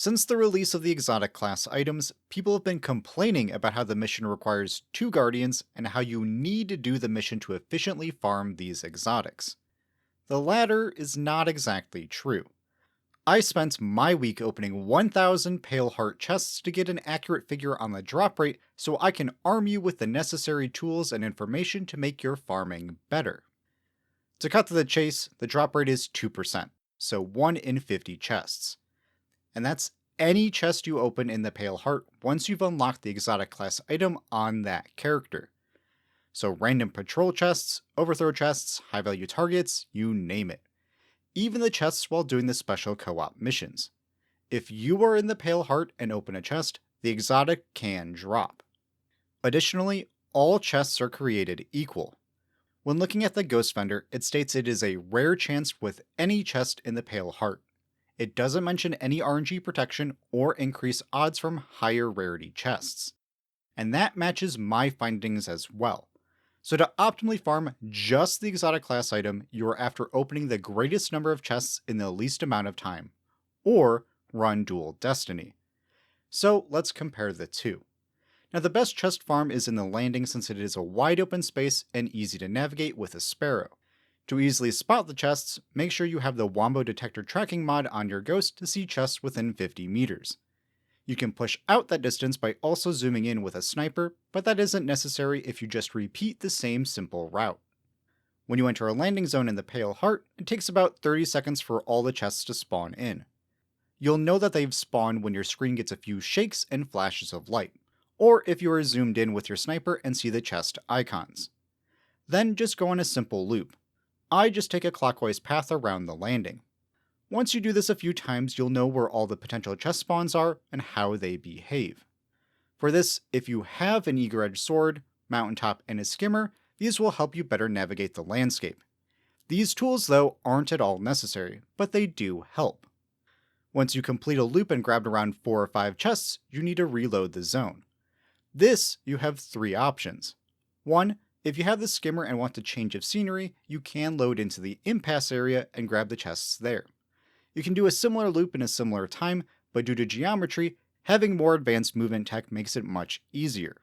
Since the release of the exotic class items, people have been complaining about how the mission requires 2 guardians and how you need to do the mission to efficiently farm these exotics. The latter is not exactly true. I spent my week opening 1,000 Pale Heart chests to get an accurate figure on the drop rate so I can arm you with the necessary tools and information to make your farming better. To cut to the chase, the drop rate is 2%, so 1 in 50 chests. And that's any chest you open in the Pale Heart once you've unlocked the exotic class item on that character. So random patrol chests, overthrow chests, high value targets, you name it. Even the chests while doing the special co-op missions. If you are in the Pale Heart and open a chest, the exotic can drop. Additionally, all chests are created equal. When looking at the Ghost Vendor, it states it is a rare chance with any chest in the Pale Heart. It doesn't mention any RNG protection or increase odds from higher rarity chests. And that matches my findings as well. So to optimally farm just the exotic class item, you are after opening the greatest number of chests in the least amount of time, or run Dual Destiny. So let's compare the two. Now the best chest farm is in the landing since it is a wide open space and easy to navigate with a sparrow. To easily spot the chests, make sure you have the Wombo Detector tracking mod on your Ghost to see chests within 50 meters. You can push out that distance by also zooming in with a sniper, but that isn't necessary if you just repeat the same simple route. When you enter a landing zone in the Pale Heart, it takes about 30 seconds for all the chests to spawn in. You'll know that they've spawned when your screen gets a few shakes and flashes of light, or if you are zoomed in with your sniper and see the chest icons. Then just go on a simple loop. I just take a clockwise path around the landing. Once you do this a few times, you'll know where all the potential chest spawns are and how they behave. For this, if you have an Eager Edge Sword, Mountaintop, and a Skimmer, these will help you better navigate the landscape. These tools, though, aren't at all necessary, but they do help. Once you complete a loop and grabbed around 4 or 5 chests, you need to reload the zone. This, you have 3 options. 1. If you have the Skimmer and want to change of scenery, you can load into the impasse area and grab the chests there. You can do a similar loop in a similar time, but due to geometry, having more advanced movement tech makes it much easier.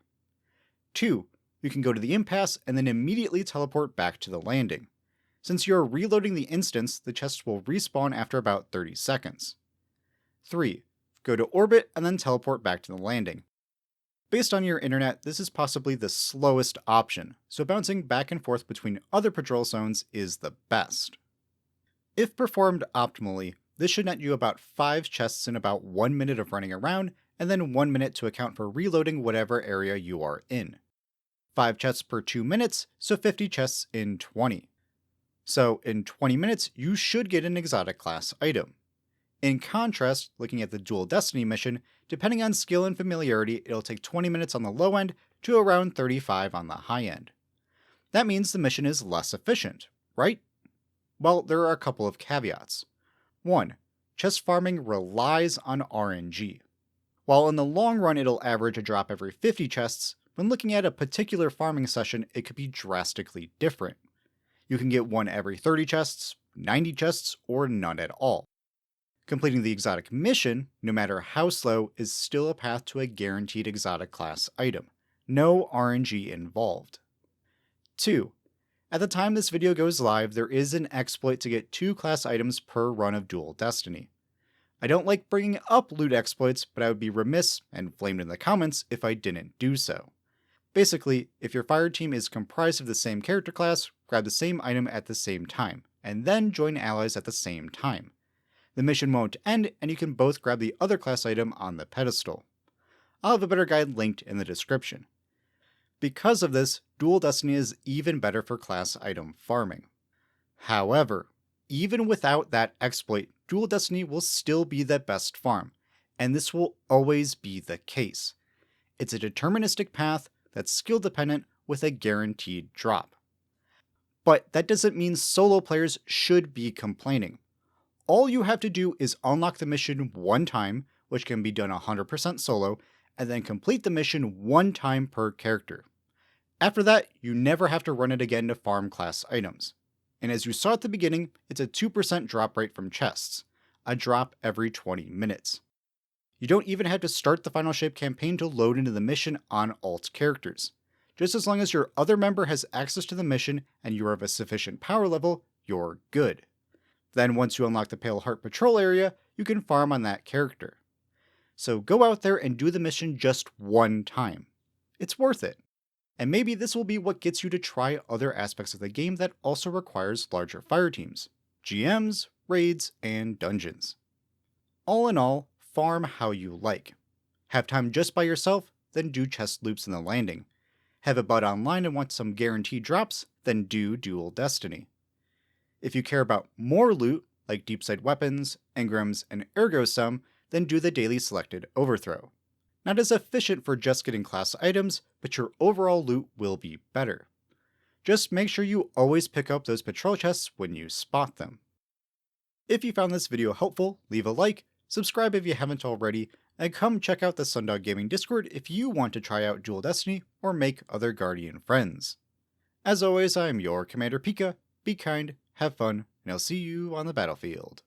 2. You can go to the impasse and then immediately teleport back to the landing. Since you are reloading the instance, the chests will respawn after about 30 seconds. 3. Go to orbit and then teleport back to the landing. Based on your internet, this is possibly the slowest option, so bouncing back and forth between other patrol zones is the best. If performed optimally, this should net you about 5 chests in about 1 minute of running around, and then 1 minute to account for reloading whatever area you are in. 5 chests per 2 minutes, so 50 chests in 20. So in 20 minutes, you should get an exotic class item. In contrast, looking at the Dual Destiny mission, depending on skill and familiarity, it'll take 20 minutes on the low end to around 35 on the high end. That means the mission is less efficient, right? Well, there are a couple of caveats. 1. Chest farming relies on RNG. While in the long run it'll average a drop every 50 chests, when looking at a particular farming session it could be drastically different. You can get one every 30 chests, 90 chests, or none at all. Completing the exotic mission, no matter how slow, is still a path to a guaranteed exotic class item. No RNG involved. 2. At the time this video goes live, there is an exploit to get 2 class items per run of Dual Destiny. I don't like bringing up loot exploits, but I would be remiss and flamed in the comments if I didn't do so. Basically, if your fire team is comprised of the same character class, grab the same item at the same time, and then join allies at the same time. The mission won't end, and you can both grab the other class item on the pedestal. I'll have a better guide linked in the description. Because of this, Dual Destiny is even better for class item farming. However, even without that exploit, Dual Destiny will still be the best farm, and this will always be the case. It's a deterministic path that's skill dependent with a guaranteed drop. But that doesn't mean solo players should be complaining. All you have to do is unlock the mission one time, which can be done 100% solo, and then complete the mission one time per character. After that, you never have to run it again to farm class items. And as you saw at the beginning, it's a 2% drop rate from chests, a drop every 20 minutes. You don't even have to start the Final Shape campaign to load into the mission on alt characters. Just as long as your other member has access to the mission and you are of a sufficient power level, you're good. Then once you unlock the Pale Heart Patrol area, you can farm on that character. So go out there and do the mission just one time. It's worth it. And maybe this will be what gets you to try other aspects of the game that also requires larger fire teams, GMs, raids, and dungeons. All in all, farm how you like. Have time just by yourself? Then do chest loops in the landing. Have a bud online and want some guaranteed drops? Then do Dual Destiny. If you care about more loot, like deep sight weapons, engrams, and ergo sum, then do the daily selected overthrow. Not as efficient for just getting class items, but your overall loot will be better. Just make sure you always pick up those patrol chests when you spot them. If you found this video helpful, leave a like, subscribe if you haven't already, and come check out the Sundog Gaming Discord if you want to try out Dual Destiny or make other Guardian friends. As always, I am your Commander Pika. Be kind, have fun, and I'll see you on the battlefield.